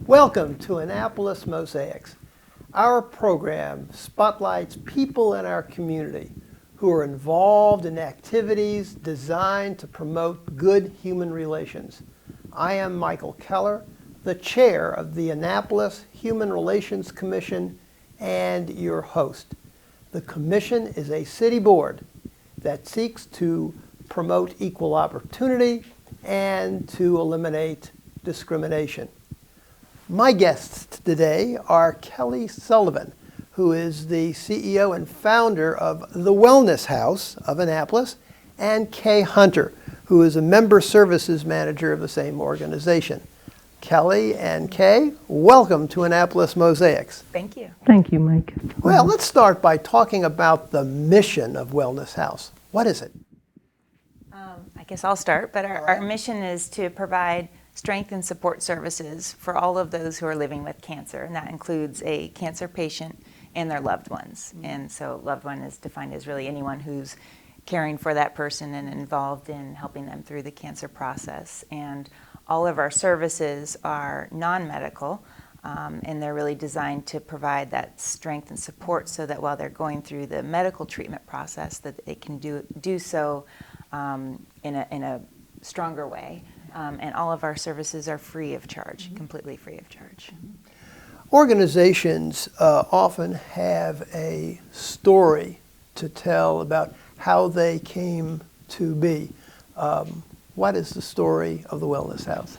Welcome to Annapolis Mosaics. Our program spotlights people in our community who are involved in activities designed to promote good human relations. I am Michael Keller, the chair of the Annapolis Human Relations Commission and your host. The commission is a city board that seeks to promote equal opportunity and to eliminate discrimination. My guests today are Kelly Sullivan, who is the CEO and founder of the Wellness House of Annapolis, and Kay Hunter, who is a member services manager of the same organization. Kelly and Kay, welcome to Annapolis Mosaics. Thank you. Thank you, Mike. Well, let's start by talking about the mission of Wellness House. What is it? I guess I'll start, but our mission is to provide strength and support services for all of those who are living with cancer, and that includes a cancer patient and their loved ones. And so loved one is defined as really anyone who's caring for that person and involved in helping them through the cancer process. And all of our services are non-medical, and they're really designed to provide that strength and support so that while they're going through the medical treatment process, that they can do so in a stronger way. And all of our services are free of charge, completely free of charge. Organizations often have a story to tell about how they came to be. What is the story of the Wellness House?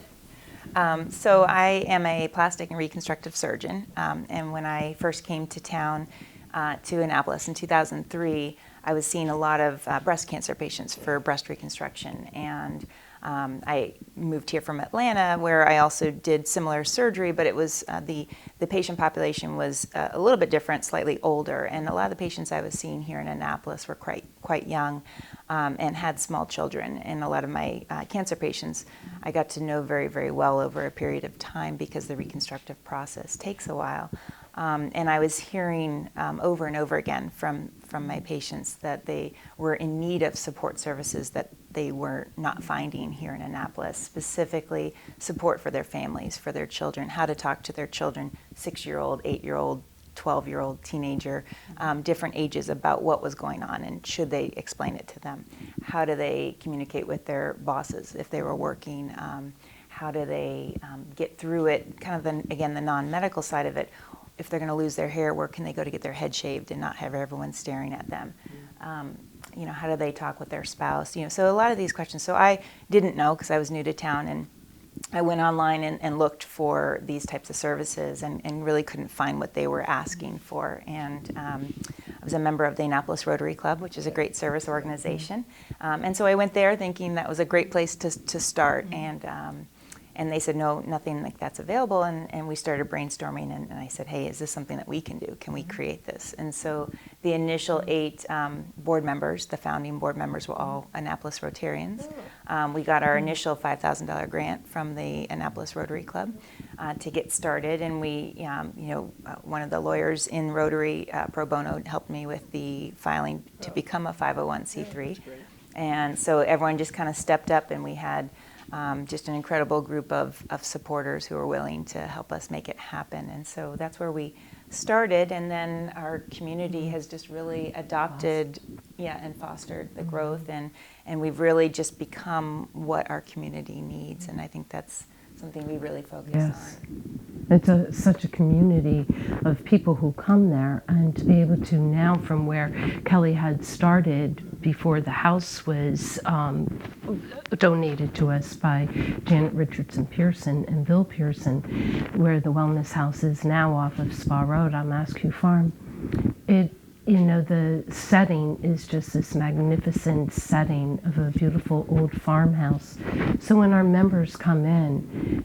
So I am a plastic and reconstructive surgeon, and when I first came to town to Annapolis in 2003, I was seeing a lot of breast cancer patients for breast reconstruction, and I moved here from Atlanta, where I also did similar surgery, but it was the patient population was a little bit different, slightly older, and a lot of the patients I was seeing here in Annapolis were quite young and had small children. And a lot of my cancer patients I got to know very, very well over a period of time because the reconstructive process takes a while. And I was hearing over and over again from my patients that they were in need of support services that they were not finding here in Annapolis, specifically support for their families, for their children, how to talk to their children, 6-year-old, 8-year-old, 12-year-old, teenager, different ages about what was going on and should they explain it to them. How do they communicate with their bosses if they were working? How do they get through it, kind of the non-medical side of it. If they're going to lose their hair, where can they go to get their head shaved and not have everyone staring at them? How do they talk with their spouse? So a lot of these questions. So I didn't know because I was new to town, and I went online and looked for these types of services and really couldn't find what they were asking for. And I was a member of the Annapolis Rotary Club, which is a great service organization. And so I went there thinking that was a great place to start. And they said, no, nothing like that's available. And we started brainstorming, and I said, hey, is this something that we can do? Can we create this? And so the initial 8 board members, the founding board members, were all Annapolis Rotarians. We got our initial $5,000 grant from the Annapolis Rotary Club to get started. And we, one of the lawyers in Rotary, pro bono, helped me with the filing to become a 501c3. And so everyone just kind of stepped up, and we had just an incredible group of supporters who were willing to help us make it happen. And so that's where we started, and then our community has just really adopted and fostered the growth, and we've really just become what our community needs, and I think that's something we really focus on. It's such a community of people who come there, and to be able to now, from where Kelly had started before the house was donated to us by Janet Richardson Pearson and Bill Pearson, where the Wellness House is now off of Spa Road on Mascue Farm. The setting is just this magnificent setting of a beautiful old farmhouse. So when our members come in,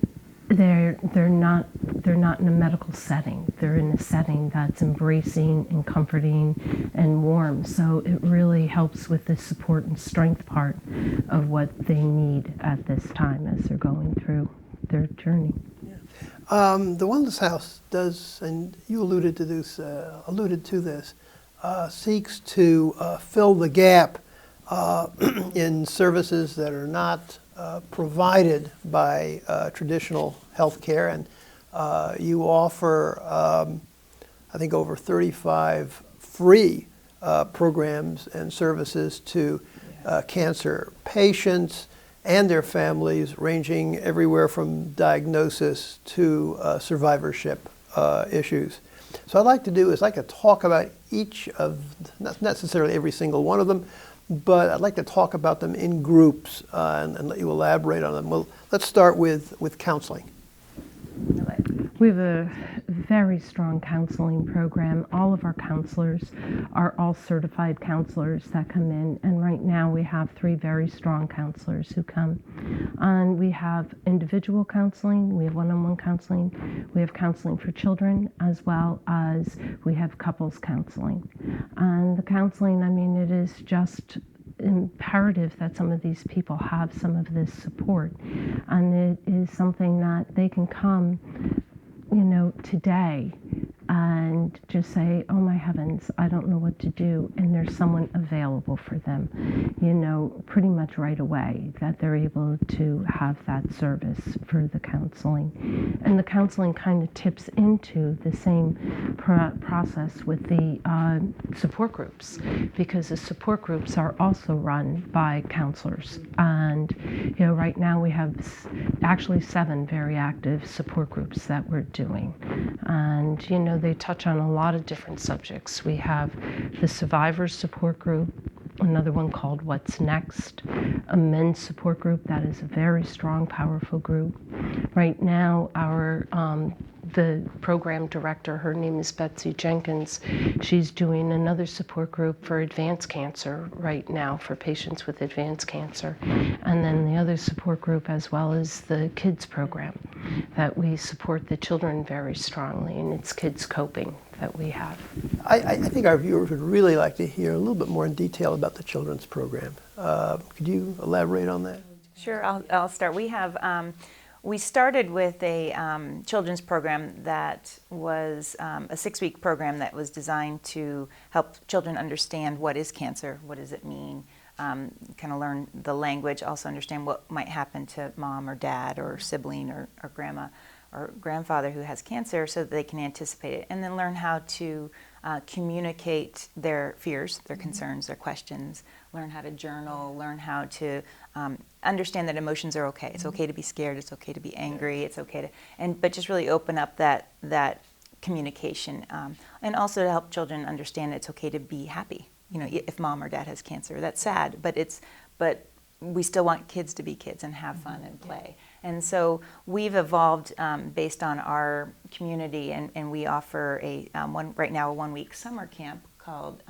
they're not in a medical setting. They're in a setting that's embracing and comforting and warm. So it really helps with the support and strength part of what they need at this time as they're going through their journey. The Wellness House does, and you alluded to this, seeks to fill the gap in services that are not provided by traditional health care, and You offer, I think, over 35 free programs and services to cancer patients and their families, ranging everywhere from diagnosis to survivorship issues. So I'd like to do is I'd like to talk about each of, not necessarily every single one of them, but I'd like to talk about them in groups and let you elaborate on them. Well, let's start with counseling. We have a very strong counseling program. All of our counselors are all certified counselors that come in, and right now we have 3 very strong counselors who come. And we have individual counseling, we have one-on-one counseling, we have counseling for children, as well as we have couples counseling. And the counseling, I mean, it is just imperative that some of these people have some of this support, and it is something that they can come, today and just say, oh my heavens, I don't know what to do, and there's someone available for them, pretty much right away, that they're able to have that service for the counseling. And the counseling kind of tips into the same process with the support groups, because the support groups are also run by counselors. And, right now we have actually 7 very active support groups that we're doing. And, they touch on a lot of different subjects. We have the survivors support group, another one called What's Next, a men's support group that is a very strong, powerful group. Right now, the program director, her name is Betsy Jenkins, she's doing another support group for advanced cancer right now, for patients with advanced cancer. And then the other support group, as well as the kids program, that we support the children very strongly, and it's Kids Coping that we have. I think our viewers would really like to hear a little bit more in detail about the children's program. Could you elaborate on that? Sure, I'll start. We started with a children's program that was a 6-week program that was designed to help children understand what is cancer, what does it mean, kind of learn the language, also understand what might happen to mom or dad or sibling or grandma or grandfather who has cancer, so that they can anticipate it, and then learn how to communicate their fears, their concerns, their questions, learn how to journal, learn how to understand that emotions are okay. It's okay to be scared, it's okay to be angry, it's okay to, but just really open up that communication, and also to help children understand it's okay to be happy. If mom or dad has cancer, that's sad, but we still want kids to be kids and have fun and play. And so we've evolved based on our community, and we offer right now a 1-week summer camp called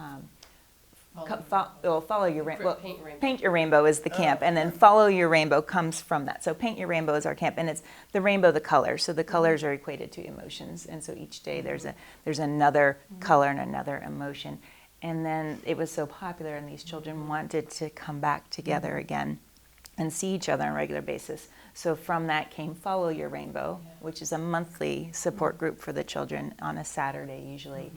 Follow Your Rainbow. Paint Your Rainbow is the camp, and then Follow Your Rainbow comes from that. So Paint Your Rainbow is our camp, and it's the rainbow, the colors. So the colors are equated to emotions, and so each day there's another color and another emotion. And then it was so popular, and these children wanted to come back together again and see each other on a regular basis. So from that came Follow Your Rainbow, which is a monthly support group for the children on a Saturday usually.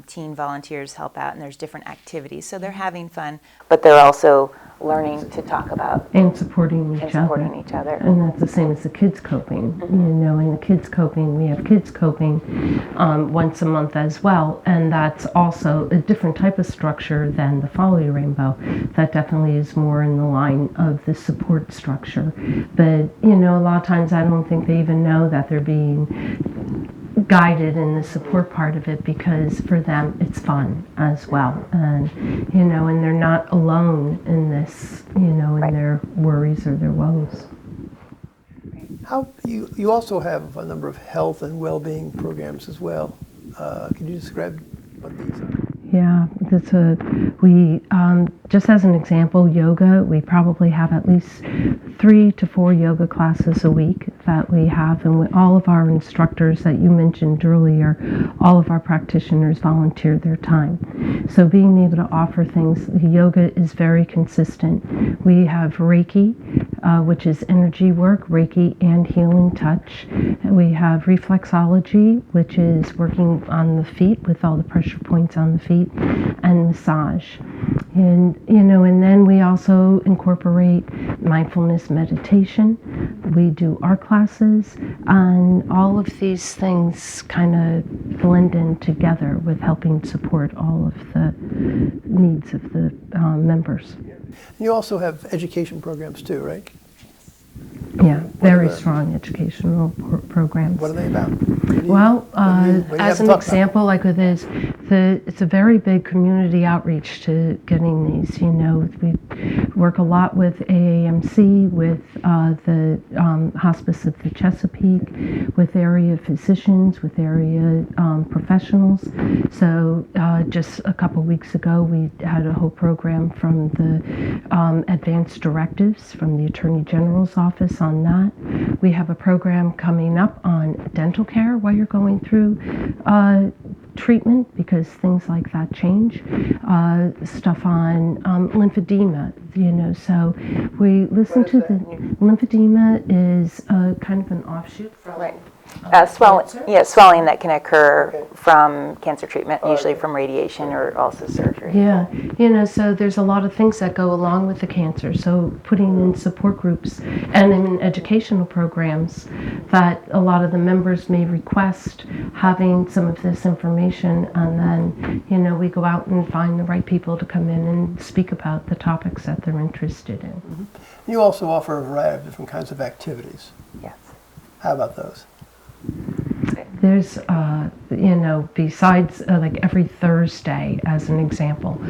Teen volunteers help out, and there's different activities. So they're having fun, but they're also learning to talk about and supporting each other. And that's the same as the kids coping. In the kids coping, we have kids coping once a month as well, and that's also a different type of structure than the Follow Your Rainbow. That definitely is more in the line of the support structure. But a lot of times I don't think they even know that they're being guided in the support part of it, because for them it's fun as well, and and they're not alone in this, in their worries or their woes. How you also have a number of health and well-being programs as well. Could you describe what these are? Yeah, we just as an example, yoga, we probably have at least 3 to 4 yoga classes a week that we have, and all of our instructors that you mentioned earlier, all of our practitioners volunteer their time. So being able to offer things, yoga is very consistent. We have Reiki, which is energy work, Reiki and healing touch. We have reflexology, which is working on the feet with all the pressure points on the feet, and massage. And, you know, and then we also incorporate mindfulness meditation. We do art classes, and all of these things kind of blend in together with helping support all of the needs of the members. You also have education programs too, right? Yeah, very the- strong educational programs. What are they about? Well, what do you as have an to talk example, like with this, it's a very big community outreach to getting these. You know, we work a lot with AAMC, with the Hospice of the Chesapeake, with area physicians, with area professionals. So just a couple weeks ago, we had a whole program from the advanced directives from the Attorney General's office on that. We have a program coming up on dental care while you're going through treatment, because things like that change. Stuff on lymphedema, you know, so we listen to the lymphedema is kind of an offshoot from Right. Swelling that can occur from cancer treatment, usually from radiation or also surgery. Yeah, you know, so there's a lot of things that go along with the cancer. So putting in support groups and in educational programs that a lot of the members may request, having some of this information, and then, you know, we go out and find the right people to come in and speak about the topics that they're interested in. Mm-hmm. You also offer a variety of different kinds of activities. Yes. How about those? There's, you know, besides like every Thursday, as an example,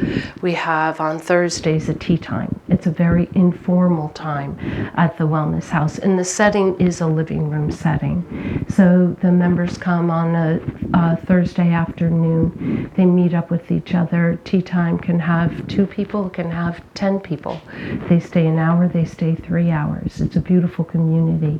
we have on Thursdays a tea time. It's a very informal time at the Wellness House, and the setting is a living room setting. So the members come on a Thursday afternoon, they meet up with each other. Tea time can have 2 people, can have 10 people. They stay an hour, they stay 3 hours. It's a beautiful community.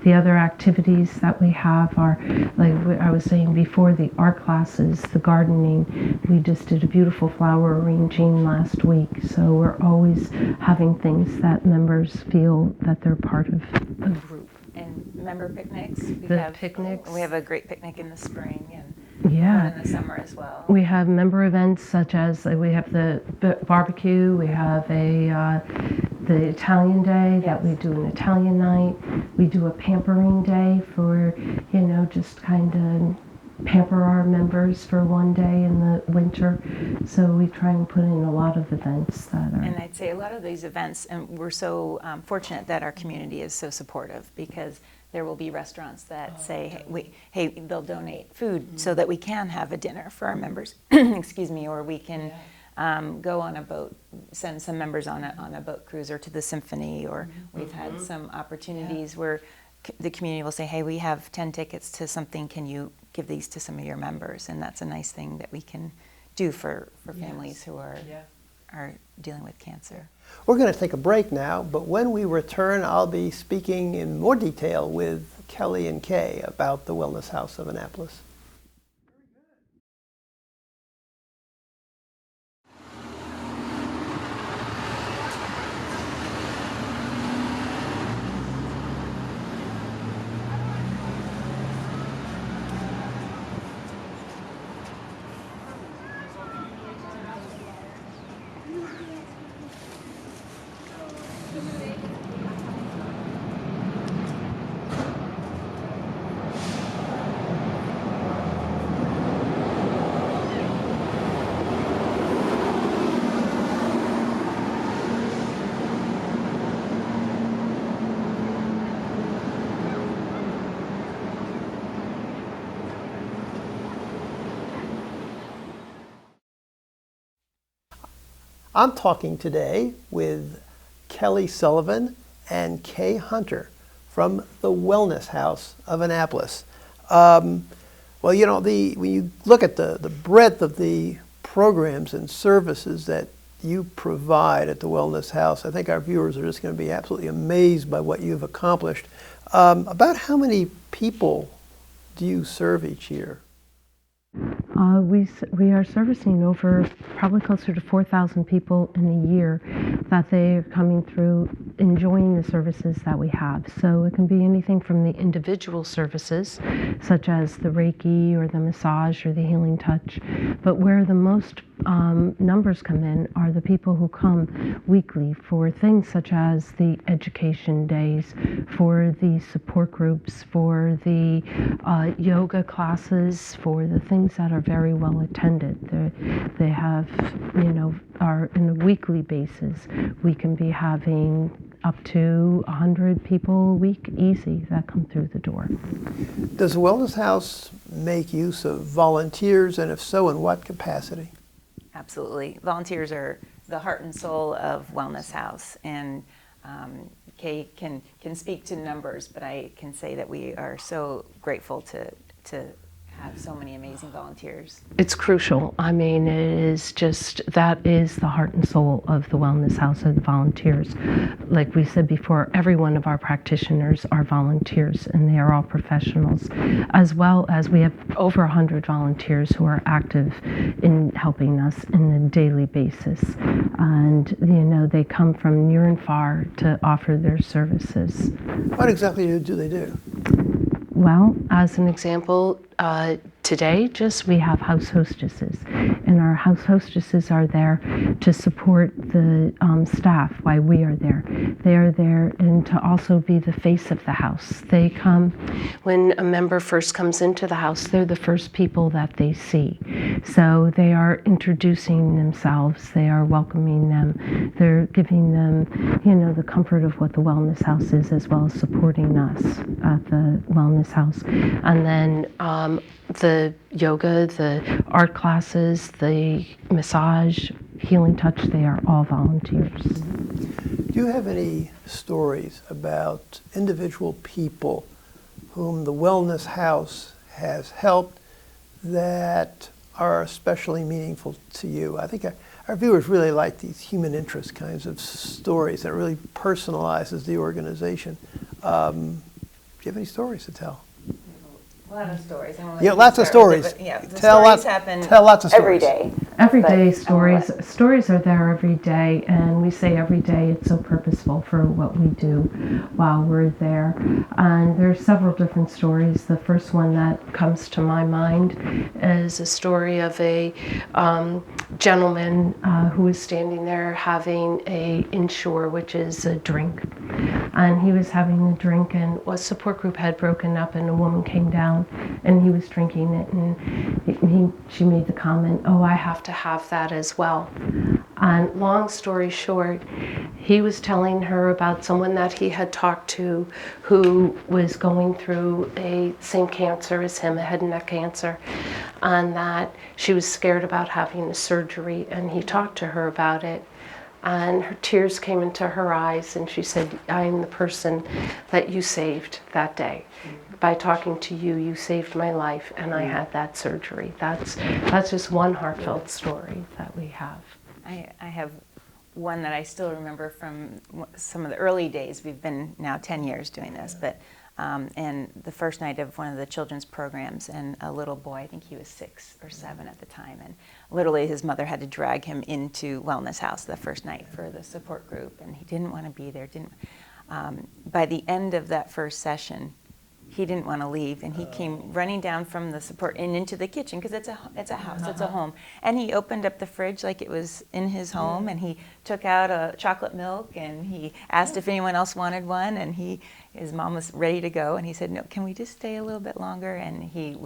The other activities that we have are, like I was saying before, the art classes, the gardening. We just did a beautiful flower arranging last week. So we're always having things that members feel that they're part of a group. And member picnics. Picnics. We have a great picnic in the spring and Yeah. one in the summer as well. We have member events such as we have the barbecue, we have the Italian day that we do an Italian night. We do a pampering day for, you know, just kind of pamper our members for one day in the winter. So we try and put in a lot of events that are. And I'd say a lot of these events, and we're so fortunate that our community is so supportive, because there will be restaurants that say, hey, they'll donate food so that we can have a dinner for our members, excuse me, or we can go on a boat, send some members on a boat cruise or to the symphony, or we've had some opportunities where the community will say, hey, we have 10 tickets to something, can you give these to some of your members? And that's a nice thing that we can do for families who are dealing with cancer. We're going to take a break now, but when we return, I'll be speaking in more detail with Kelly and Kay about the Wellness House of Annapolis. I'm talking today with Kelly Sullivan and Kay Hunter from the Wellness House of Annapolis. Well, you know, when you look at the breadth of the programs and services that you provide at the Wellness House, I think our viewers are just going to be absolutely amazed by what you've accomplished. About how many people do you serve each year? We are servicing over probably closer to 4,000 people in a year that they are coming through enjoying the services that we have. So it can be anything from the individual services, such as the Reiki or the massage or the healing touch, but where the most numbers come in are the people who come weekly for things such as the education days, for the support groups, for the yoga classes, for the things that are very well attended. They have, are in a weekly basis. We can be having up to 100 people a week easy that come through the door. Does the Wellness House make use of volunteers, and if so, in what capacity? Absolutely. Volunteers are the heart and soul of Wellness House, and Kay can speak to numbers, but I can say that we are so grateful to have so many amazing volunteers. It's crucial. I mean, it is just, that is the heart and soul of the Wellness House, are the volunteers. Like we said before, every one of our practitioners are volunteers, and they are all professionals, as well as we have over 100 volunteers who are active in helping us on a daily basis. And, they come from near and far to offer their services. What exactly do they do? Well, as an example, today we have house hostesses, and our house hostesses are there to support the staff while we are there. They are there and to also be the face of the house. They come, when a member first comes into the house, they're the first people that they see. So they are introducing themselves, they are welcoming them, they're giving them, the comfort of what the Wellness House is, as well as supporting us at the Wellness House. And then the yoga, the art classes, the massage, healing touch, they are all volunteers. Do you have any stories about individual people whom the Wellness House has helped that are especially meaningful to you? I think our viewers really like these human interest kinds of stories that really personalizes the organization. Do you have any stories to tell? A lot of stories. Yeah, lots of stories. Tell lots of stories. Every day. Everyday stories. Stories are there every day, and we say every day it's so purposeful for what we do while we're there. And there are several different stories. The first one that comes to my mind is a story of a gentleman who was standing there having a Ensure, which is a drink. And he was having a drink, and a support group had broken up, and a woman came down, and he was drinking it, and she made the comment, "Oh, I have to have that as well." And long story short, he was telling her about someone that he had talked to who was going through a same cancer as him, a head and neck cancer, and that she was scared about having the surgery, and he talked to her about it. And her tears came into her eyes, and she said, "I am the person that you saved that day. By talking to you, you saved my life, and I had that surgery." That's just one heartfelt story that we have. I have one that I still remember from some of the early days. We've been now 10 years doing this, but and the first night of one of the children's programs, and a little boy, I think he was 6 or 7 at the time, and literally his mother had to drag him into Wellness House the first night for the support group, and he didn't want to be there. By the end of that first session, he didn't want to leave, and he came running down from the support and into the kitchen, because it's a house, it's a home. And he opened up the fridge like it was in his home, and he took out a chocolate milk, and he asked if anyone else wanted one, and his mom was ready to go, and he said, "No, can we just stay a little bit longer?" And he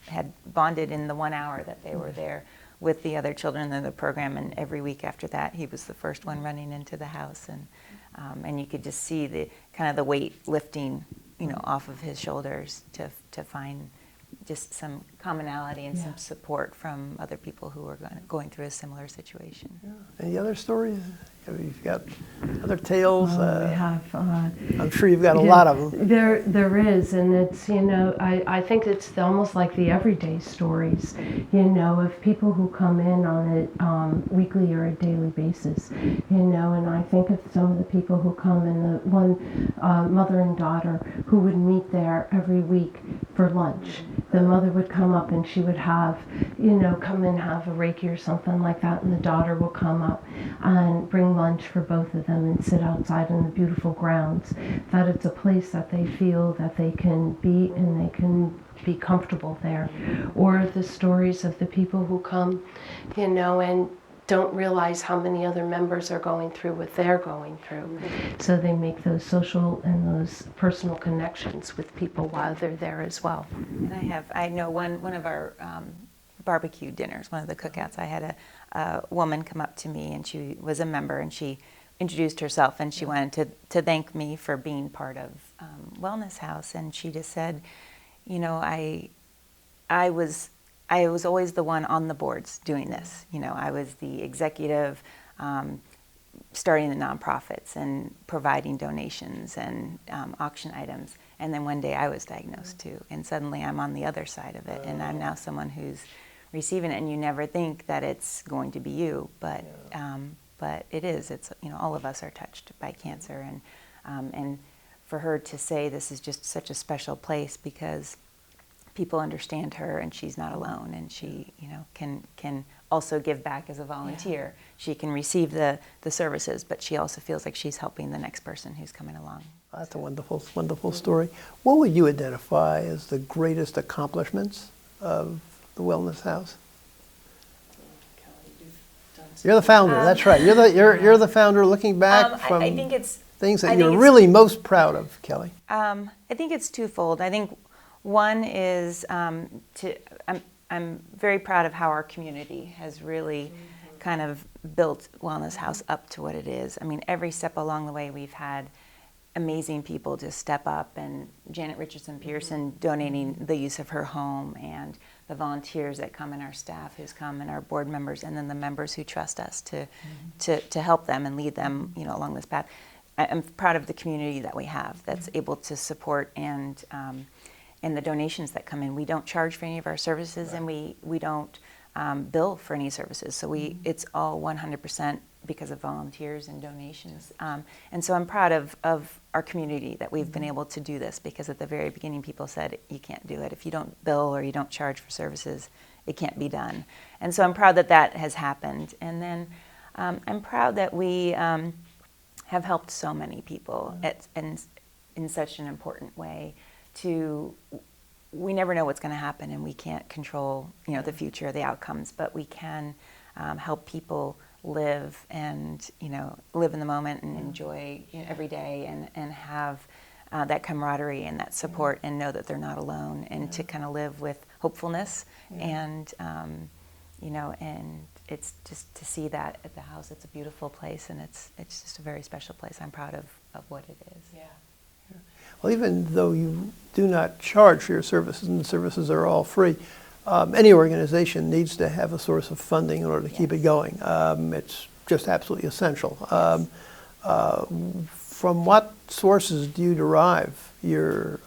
had bonded in the 1 hour that they were there with the other children in the program, and every week after that, he was the first one running into the house, and you could just see the kind of the weight lifting, off of his shoulders to find just some commonality and some support from other people who are going through a similar situation. Yeah. Any other stories? You've got other tales? We have. I'm sure you've got a lot of them. There is, and it's, I think it's almost like the everyday stories, of people who come in on a weekly or a daily basis, and I think of some of the people who come, and the one mother and daughter who would meet there every week for lunch. The mother would come up and she would have, come and have a Reiki or something like that, and the daughter will come up and bring lunch for both of them and sit outside in the beautiful grounds. That it's a place that they feel that they can be and they can be comfortable there. Or the stories of the people who come, and don't realize how many other members are going through what they're going through. So they make those social and those personal connections with people while they're there as well. And I know one of our barbecue dinners, one of the cookouts, I had a woman come up to me, and she was a member, and she introduced herself, and she wanted to thank me for being part of Wellness House, and she just said, I was always the one on the boards doing this. I was the executive, starting the nonprofits and providing donations and auction items. And then one day I was diagnosed too, and suddenly I'm on the other side of it, and I'm now someone who's receiving it. And you never think that it's going to be you, but it is. It's all of us are touched by cancer, and for her to say this is just such a special place because people understand her, and she's not alone, and she can also give back as a volunteer. Yeah. She can receive the services, but she also feels like she's helping the next person who's coming along. That's a wonderful story. What would you identify as the greatest accomplishments of the Wellness House? You're the founder. That's right. You're the founder. Looking back from I think it's things that you're really most proud of, Kelly. I think it's twofold. I think one is I'm very proud of how our community has really kind of built Wellness House up to what it is. I mean, every step along the way we've had amazing people just step up, and Janet Richardson Pearson donating the use of her home, and the volunteers that come, and our staff who's come, and our board members, and then the members who trust us to help them and lead them along this path. I'm proud of the community that we have that's able to support and the donations that come in. We don't charge for any of our services, right. And we don't bill for any services. So it's all 100% because of volunteers and donations. And so I'm proud of our community that we've been able to do this, because at the very beginning people said, you can't do it. If you don't bill or you don't charge for services, it can't be done. And so I'm proud that has happened. And then I'm proud that we have helped so many people in such an important way. We never know what's going to happen, and we can't control the future, the outcomes, but we can help people live and live in the moment and enjoy every day, and have that camaraderie and that support, and know that they're not alone, and to kind of live with hopefulness, and and it's just to see that at the house. It's a beautiful place, and it's just a very special place. I'm proud of what it is. Yeah. Well, even though you do not charge for your services, and the services are all free, any organization needs to have a source of funding in order to keep it going. It's just absolutely essential. From what sources do you derive your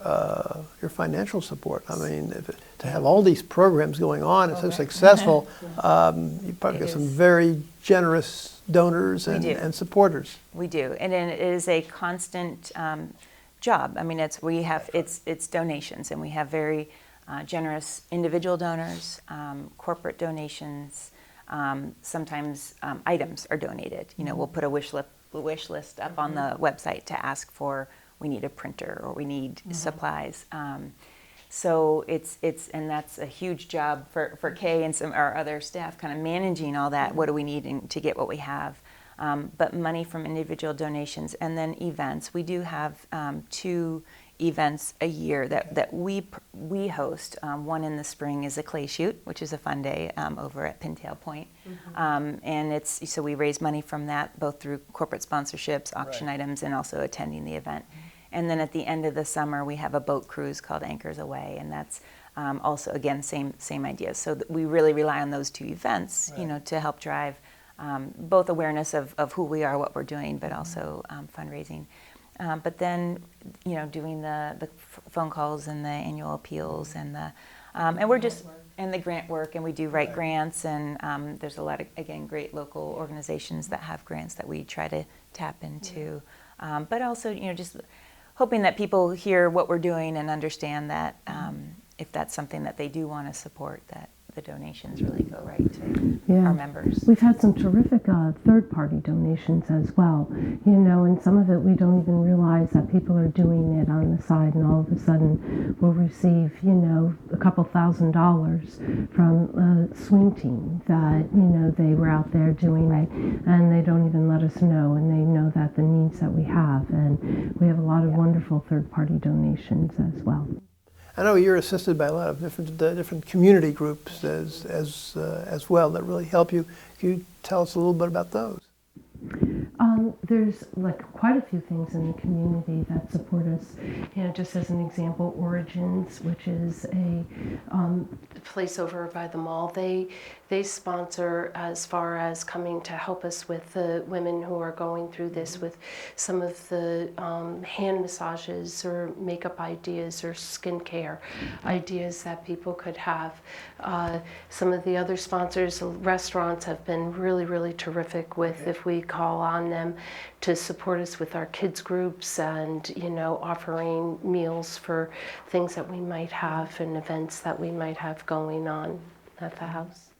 financial support? I mean, to have all these programs going on and so successful, you probably got some very generous donors and supporters. We do, and it is a constant job. I mean, it's donations, and we have very generous individual donors, corporate donations. Sometimes items are donated. We'll put a wish list up on the website to ask for, we need a printer, or we need supplies. So and that's a huge job for Kay and some our other staff, kind of managing all that. What do we need to get what we have? But money from individual donations, and then events. We do have 2 events a year that we host. One in the spring is a clay shoot, which is a fun day over at Pintail Point, and so we raise money from that, both through corporate sponsorships, auction items, and also attending the event. And then at the end of the summer, we have a boat cruise called Anchors Away, and that's also, again, same idea. So we really rely on those 2 events, to help drive both awareness of who we are, what we're doing, but also fundraising. But then, doing the phone calls and the annual appeals and and we're just and the grant work, and we do write grants, and there's a lot of, again, great local organizations that have grants that we try to tap into. But also, just hoping that people hear what we're doing and understand that if that's something that they do want to support, that the donations really go right to Yeah. our members. We've had some terrific third-party donations as well, and some of it we don't even realize that people are doing it on the side, and all of a sudden we'll receive, a couple $1,000s from a swing team that, they were out there doing it, and they don't even let us know, and they know that the needs that we have, and we have a lot of wonderful third-party donations as well. I know you're assisted by a lot of different community groups as well that really help you. Can you tell us a little bit about those? There's quite a few things in the community that support us. Just as an example, Origins, which is a place over by the mall, they sponsor as far as coming to help us with the women who are going through this with some of the hand massages or makeup ideas or skincare ideas that people could have. Some of the other sponsors, restaurants, have been really, really terrific with if we call on them to support us with our kids groups and offering meals for things that we might have and events that we might have going on at the house.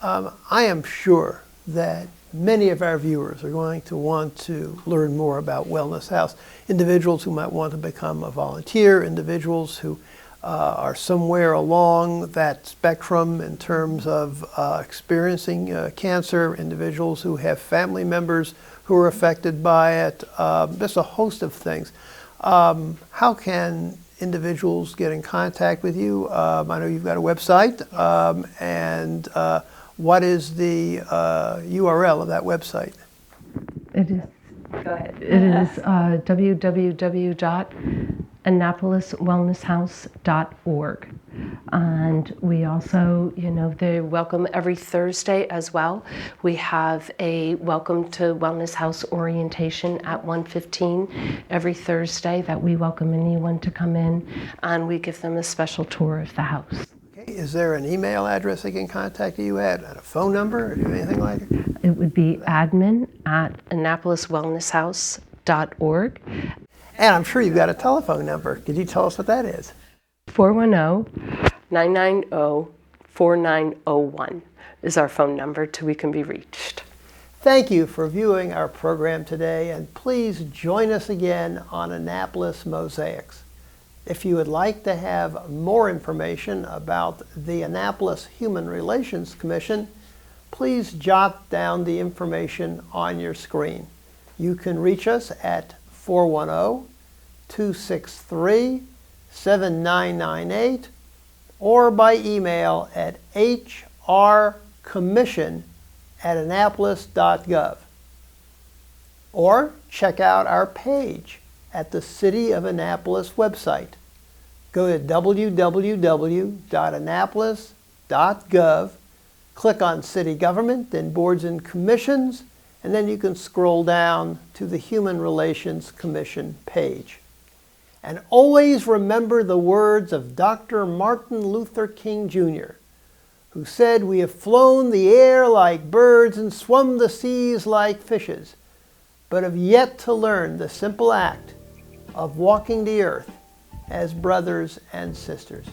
I am sure that many of our viewers are going to want to learn more about Wellness House. Individuals who might want to become a volunteer, individuals who are somewhere along that spectrum in terms of experiencing cancer, individuals who have family members who are affected by it, just a host of things. How can individuals get in contact with you? I know you've got a website, and what is the URL of that website? It is. Go ahead. It is www.AnnapolisWellnessHouse.org. And we also, they're welcome every Thursday as well. We have a Welcome to Wellness House orientation at 1:15 every Thursday that we welcome anyone to come in, and we give them a special tour of the house. Okay. Is there an email address they can contact you at, and a phone number, or anything like it? It would be admin@AnnapolisWellnessHouse.org. And I'm sure you've got a telephone number. Could you tell us what that is? 410-990-4901 is our phone number till we can be reached. Thank you for viewing our program today, and please join us again on Annapolis Mosaics. If you would like to have more information about the Annapolis Human Relations Commission, please jot down the information on your screen. You can reach us at 410-263-7998 or by email at hrcommission@annapolis.gov. Or check out our page at the City of Annapolis website. Go to www.annapolis.gov, click on City Government, then Boards and Commissions, and then you can scroll down to the Human Relations Commission page. And always remember the words of Dr. Martin Luther King Jr., who said, "We have flown the air like birds and swum the seas like fishes, but have yet to learn the simple act of walking the earth as brothers and sisters."